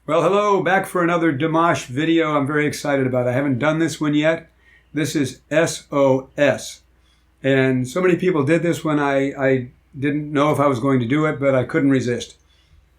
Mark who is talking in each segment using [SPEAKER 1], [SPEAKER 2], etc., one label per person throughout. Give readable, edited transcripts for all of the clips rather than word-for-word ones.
[SPEAKER 1] Well, hello, back for another Dimash video I'm very excited about. I haven't done this one yet. This is SOS. And so many people did this when I didn't know if I was going to do it, but I couldn't resist.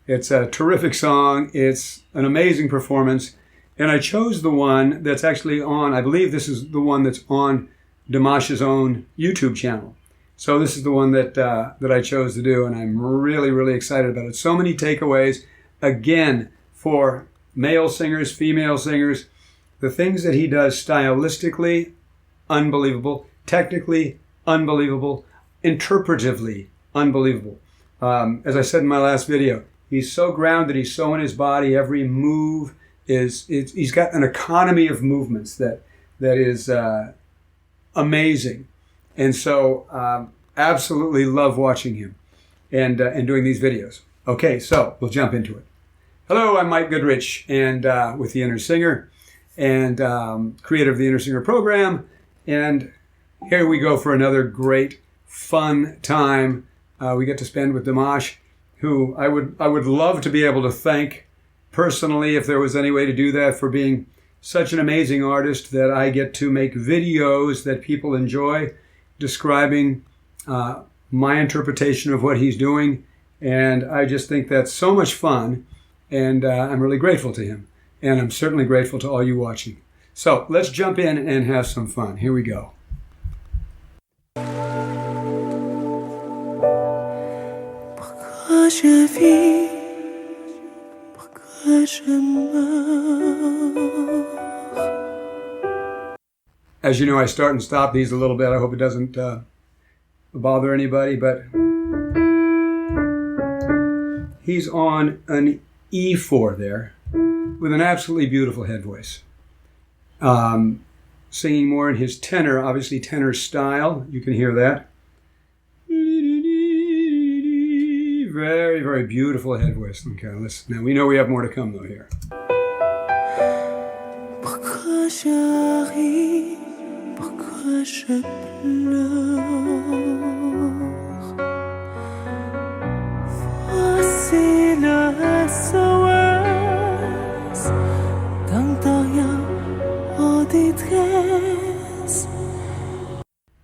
[SPEAKER 1] It's a terrific song. It's an amazing performance. And I chose the one that's actually on, I believe this is the one that's on Dimash's own YouTube channel. So this is the one that I chose to do, and I'm really, really excited about it. So many takeaways. Again, for male singers, female singers, the things that he does stylistically, unbelievable. Technically, unbelievable. Interpretively, unbelievable. As I said in my last video, he's so grounded, he's so in his body, every move he's got an economy of movements that is amazing. And so absolutely love watching him and doing these videos. Okay, so we'll jump into it. Hello, I'm Mike Goodrich, and with the Inner Singer, and creator of the Inner Singer program. And here we go for another great, fun time we get to spend with Dimash, who I would love to be able to thank personally, if there was any way to do that, for being such an amazing artist that I get to make videos that people enjoy, describing my interpretation of what he's doing. And I just think that's so much fun. And I'm really grateful to him. And I'm certainly grateful to all you watching. So let's jump in and have some fun. Here we go. As you know, I start and stop these a little bit. I hope it doesn't bother anybody, but he's on an E4 there with an absolutely beautiful head voice. Singing more in his tenor, obviously tenor style. You can hear that. Very, very beautiful head voice. Okay, listen. Now we know we have more to come though here.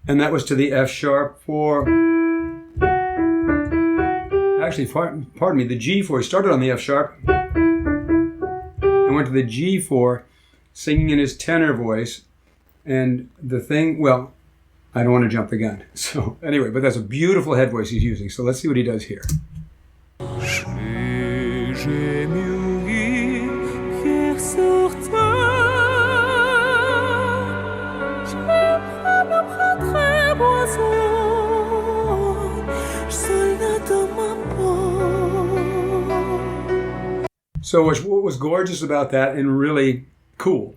[SPEAKER 1] And that was to the F sharp for, actually, pardon me, the G4. He started on the F sharp and went to the G4, singing in his tenor voice. And the thing, well, I don't want to jump the gun. So anyway, but that's a beautiful head voice he's using. So let's see what he does here. So what was gorgeous about that and really cool,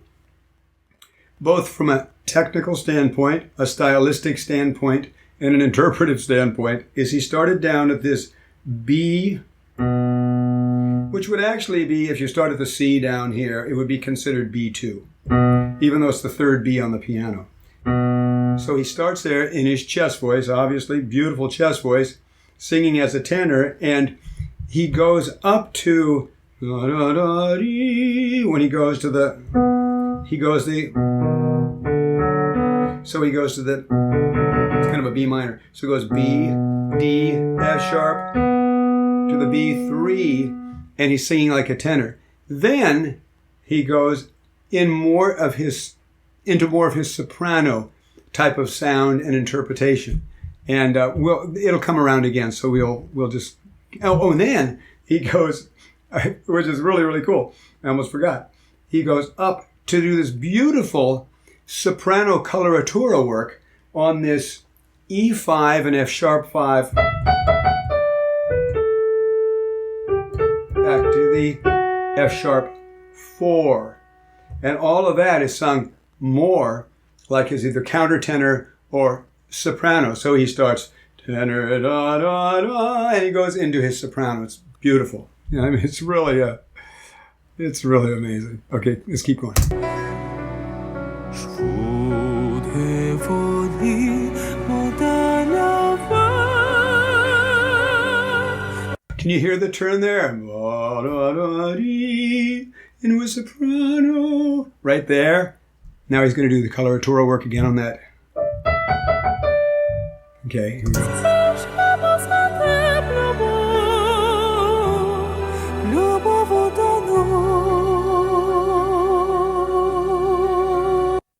[SPEAKER 1] both from a technical standpoint, a stylistic standpoint, and an interpretive standpoint, is he started down at this B, which would actually be, if you start at the C down here, it would be considered B2, even though it's the third B on the piano. So he starts there in his chest voice, obviously, beautiful chest voice, singing as a tenor, and he goes up to when he goes to the, it's kind of a B minor. So it goes B, D, F sharp to the B3, and he's singing like a tenor. Then he goes into more of his soprano type of sound and interpretation. And it'll come around again, so we'll just, and then he goes, which is really, really cool. I almost forgot. He goes up to do this beautiful soprano coloratura work on this E5 and F sharp 5. Back to the F sharp 4. And all of that is sung more like his either countertenor or soprano. So he starts tenor, da, da, da, and he goes into his soprano. It's beautiful. You know, I mean, it's really amazing. Okay, let's keep going. Can you hear the turn there? Into a soprano. Right there. Now he's going to do the coloratura work again on that. Okay, here we go.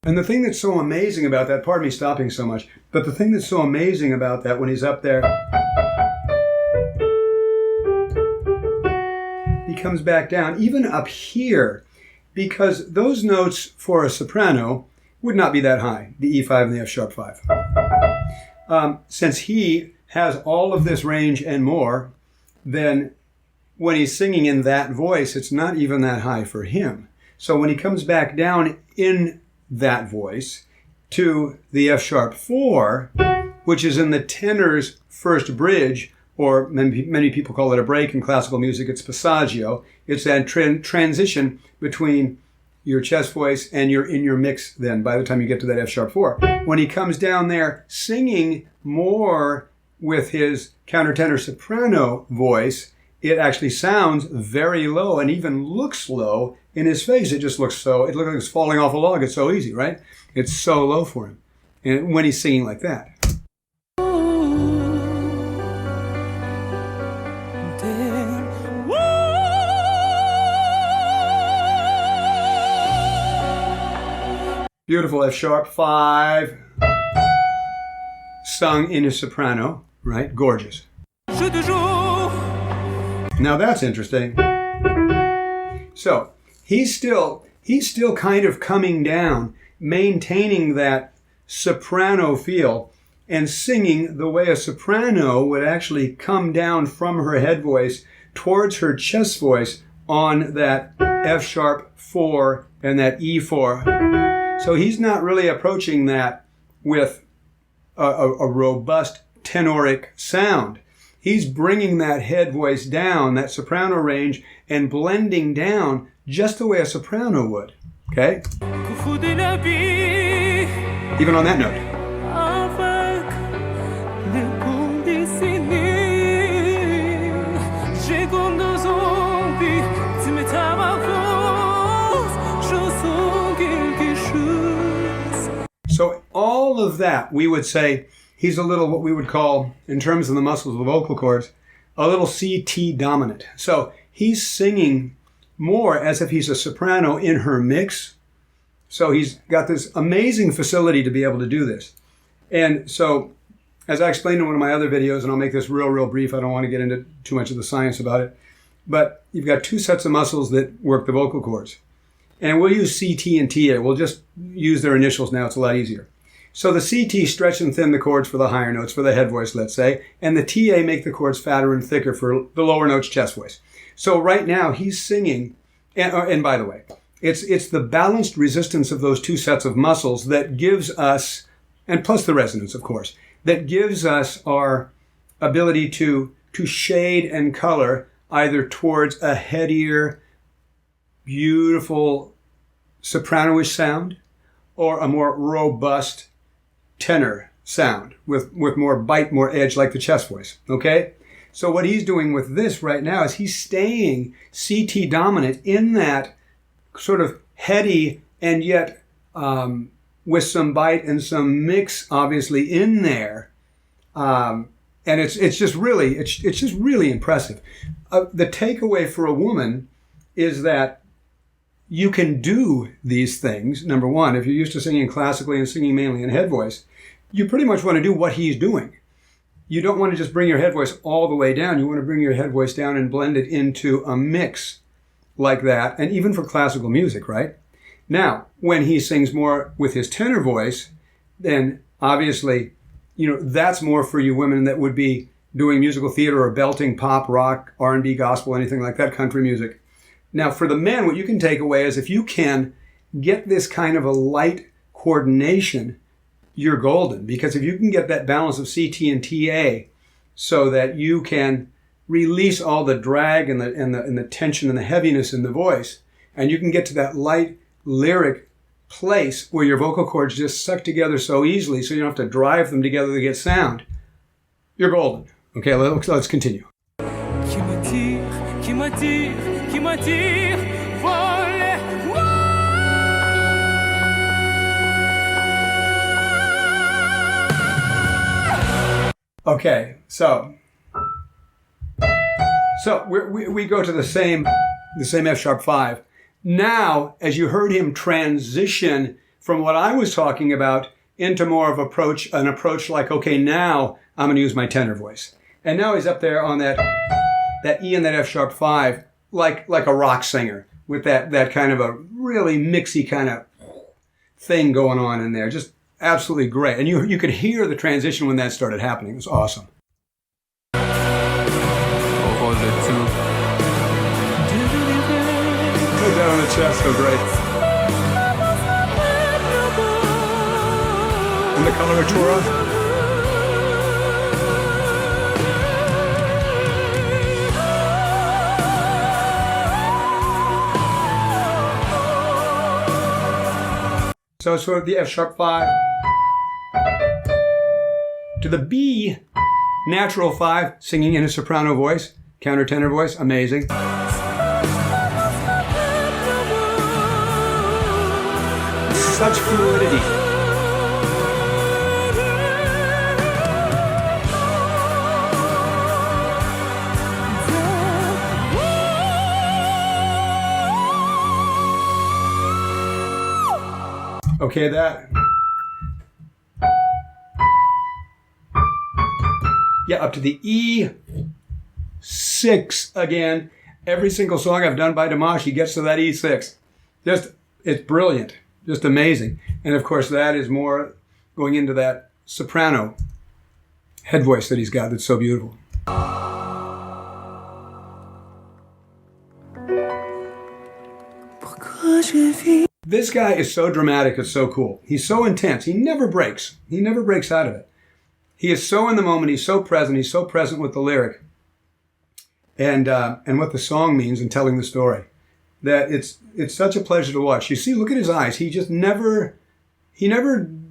[SPEAKER 1] And the thing that's so amazing about that, pardon me stopping so much, but the thing that's so amazing about that when he's up there, he comes back down, even up here, because those notes for a soprano would not be that high, the E5 and the F sharp 5. Since he has all of this range and more, then when he's singing in that voice, it's not even that high for him. So when he comes back down in that voice to the F sharp 4, which is in the tenor's first bridge, or many people call it a break in classical music, it's passaggio. It's that transition between your chest voice and you're in your mix then by the time you get to that F sharp 4. When he comes down there singing more with his countertenor soprano voice, it actually sounds very low and even looks low in his face. It just looks so, it looks like it's falling off a log. It's so easy, right? It's so low for him. And when he's singing like that. Beautiful F sharp 5, sung in a soprano, right? Gorgeous. Now that's interesting. So he's still kind of coming down, maintaining that soprano feel and singing the way a soprano would actually come down from her head voice towards her chest voice on that F sharp 4 and that E4. So he's not really approaching that with a robust tenoric sound. He's bringing that head voice down, that soprano range, and blending down just the way a soprano would. Okay? Even on that note. So all of that, we would say, he's a little, what we would call, in terms of the muscles of the vocal cords, a little CT dominant. So he's singing more as if he's a soprano in her mix. So he's got this amazing facility to be able to do this. And so, as I explained in one of my other videos, and I'll make this real brief, I don't want to get into too much of the science about it, but you've got two sets of muscles that work the vocal cords. And we'll use CT and TA. We'll just use their initials now. It's a lot easier. So the CT stretch and thin the cords for the higher notes, for the head voice, let's say, and the TA make the cords fatter and thicker for the lower notes, chest voice. So right now he's singing, and by the way, it's the balanced resistance of those two sets of muscles that gives us, and plus the resonance, of course, that gives us our ability to shade and color either towards a headier, beautiful soprano-ish sound or a more robust tenor sound with more bite, more edge like the chest voice, okay? So what he's doing with this right now is he's staying CT dominant in that sort of heady and yet with some bite and some mix obviously in there. And it's just really impressive. The takeaway for a woman is that you can do these things. Number one, if you're used to singing classically and singing mainly in head voice, you pretty much want to do what he's doing. You don't want to just bring your head voice all the way down. You want to bring your head voice down and blend it into a mix like that. And even for classical music, right? Now, when he sings more with his tenor voice, then obviously, that's more for you women that would be doing musical theater or belting pop, rock, R&B, gospel, anything like that, country music. Now, for the men, what you can take away is if you can get this kind of a light coordination, you're golden. Because if you can get that balance of CT and TA so that you can release all the drag and the tension and the heaviness in the voice, and you can get to that light lyric place where your vocal cords just suck together so easily so you don't have to drive them together to get sound, you're golden. Okay, let's continue.
[SPEAKER 2] m'attire, voler.
[SPEAKER 1] Okay, so we go to the same F sharp 5. Now, as you heard him transition from what I was talking about into more of an approach like, okay, now I'm going to use my tenor voice. And now he's up there on that E and that F sharp 5, like a rock singer with that kind of a really mixy kind of thing going on in there. Just absolutely great. And you could hear the transition when that started happening. It was awesome. Put that on the chest, so great. And the coloratura. So it's sort of the F sharp 5 to the B natural 5, singing in a soprano voice, countertenor voice, amazing. Such fluidity. Okay, that. Yeah, up to the E6 again. Every single song I've done by Dimash, he gets to that E6. It's brilliant. Just amazing. And of course, that is more going into that soprano head voice that he's got that's so beautiful. This guy is so dramatic, it's so cool. He's so intense. He never breaks. He never breaks out of it. He is so in the moment. He's so present. He's so present with the lyric and what the song means and telling the story that it's such a pleasure to watch. You see, look at his eyes. He never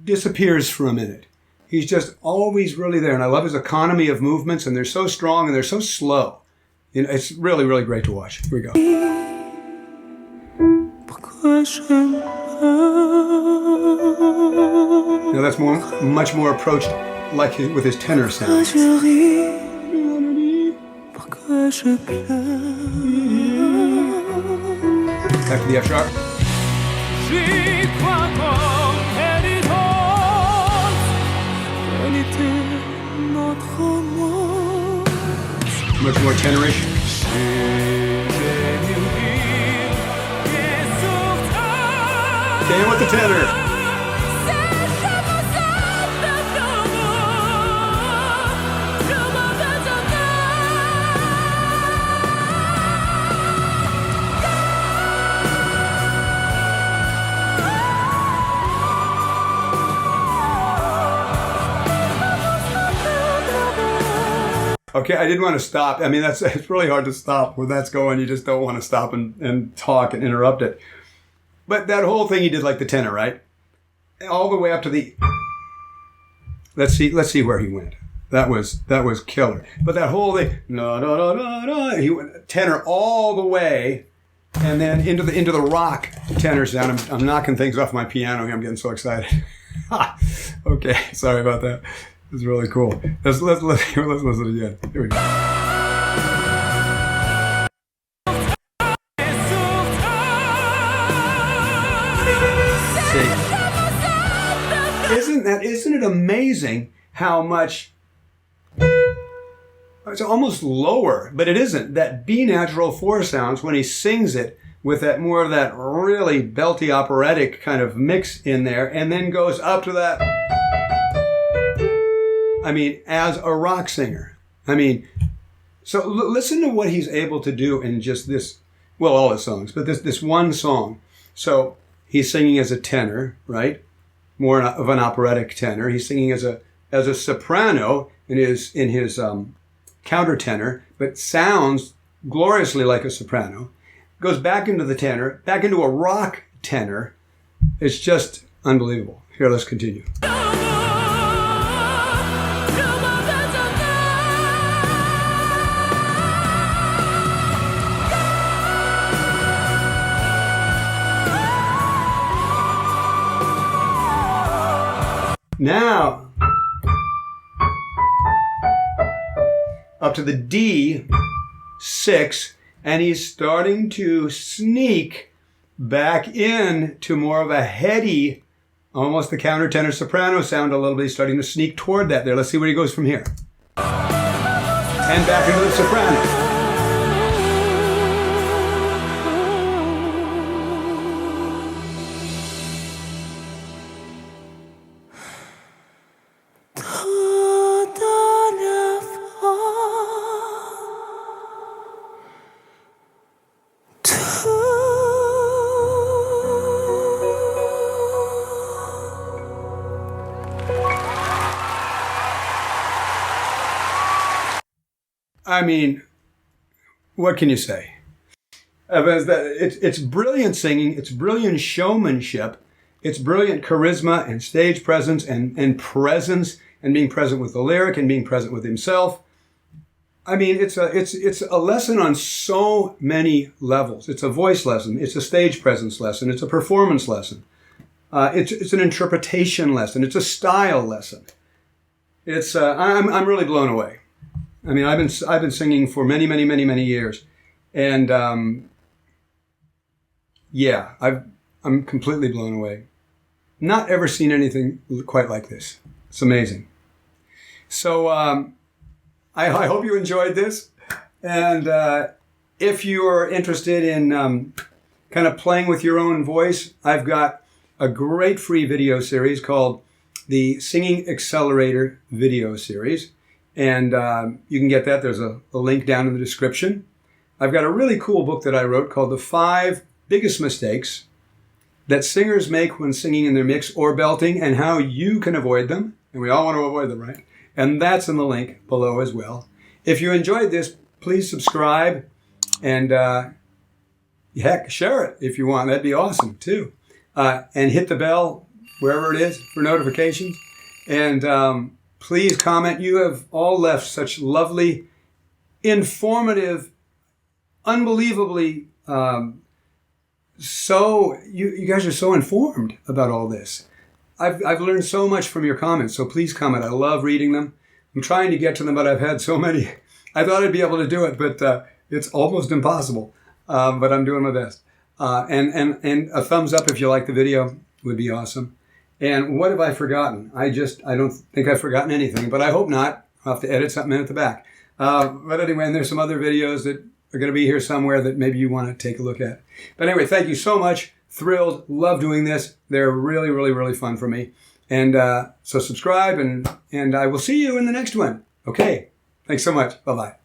[SPEAKER 1] disappears for a minute. He's just always really there. And I love his economy of movements, and they're so strong and they're so slow. You know, it's really, really great to watch. Here we go. Now that's much more approached like with his tenor sound. Back to the F sharp. Much more tenorish. Okay, with the tenor. Okay, I didn't want to stop. I mean, it's really hard to stop when that's going. You just don't want to stop and talk and interrupt it. But that whole thing he did like the tenor, right? All the way up to the... Let's see where he went. That was killer. But that whole thing, he went tenor all the way, and then into the rock tenor sound. I'm knocking things off my piano here. I'm getting so excited. Okay, sorry about that. It's really cool. Let's listen again. Here we go. Isn't it amazing how much it's almost lower, but it isn't. That B natural 4 sounds when he sings it with that more of that really belty operatic kind of mix in there, and then goes up to that. I mean, as a rock singer. I mean, so listen to what he's able to do in just this, well, all his songs, but this one song. So he's singing as a tenor, right? More of an operatic tenor. He's singing as a soprano in his countertenor, but sounds gloriously like a soprano. Goes back into the tenor, back into a rock tenor. It's just unbelievable. Here, let's continue. Now, up to the D6, and he's starting to sneak back in to more of a heady, almost the countertenor soprano sound a little bit. He's starting to sneak toward that there. Let's see where he goes from here. And back into the soprano. I mean, what can you say? It's brilliant singing, it's brilliant showmanship, it's brilliant charisma and stage presence and presence and being present with the lyric and being present with himself. I mean, it's a lesson on so many levels. It's a voice lesson, it's a stage presence lesson, it's a performance lesson, it's an interpretation lesson, it's a style lesson. I'm really blown away. I mean, I've been singing for many years, and yeah, I'm completely blown away. Not ever seen anything quite like this. It's amazing. So I hope you enjoyed this, and if you are interested in kind of playing with your own voice, I've got a great free video series called the Singing Accelerator video series. And you can get that. There's a link down in the description. I've got a really cool book that I wrote called The 5 Biggest Mistakes That Singers Make When Singing in Their Mix or Belting and How You Can Avoid Them. And we all want to avoid them, right? And that's in the link below as well. If you enjoyed this, please subscribe and heck, share it if you want. That'd be awesome too. And hit the bell wherever it is for notifications. And please comment. You have all left such lovely, informative, unbelievably, you guys are so informed about all this. I've learned so much from your comments, so please comment. I love reading them. I'm trying to get to them, but I've had so many. I thought I'd be able to do it, but it's almost impossible. But I'm doing my best. And a thumbs up if you like the video would be awesome. And what have I forgotten? I don't think I've forgotten anything, but I hope not. I'll have to edit something in at the back. But anyway, and there's some other videos that are going to be here somewhere that maybe you want to take a look at. But anyway, thank you so much. Thrilled. Love doing this. They're really fun for me. And so subscribe, and I will see you in the next one. Okay. Thanks so much. Bye-bye.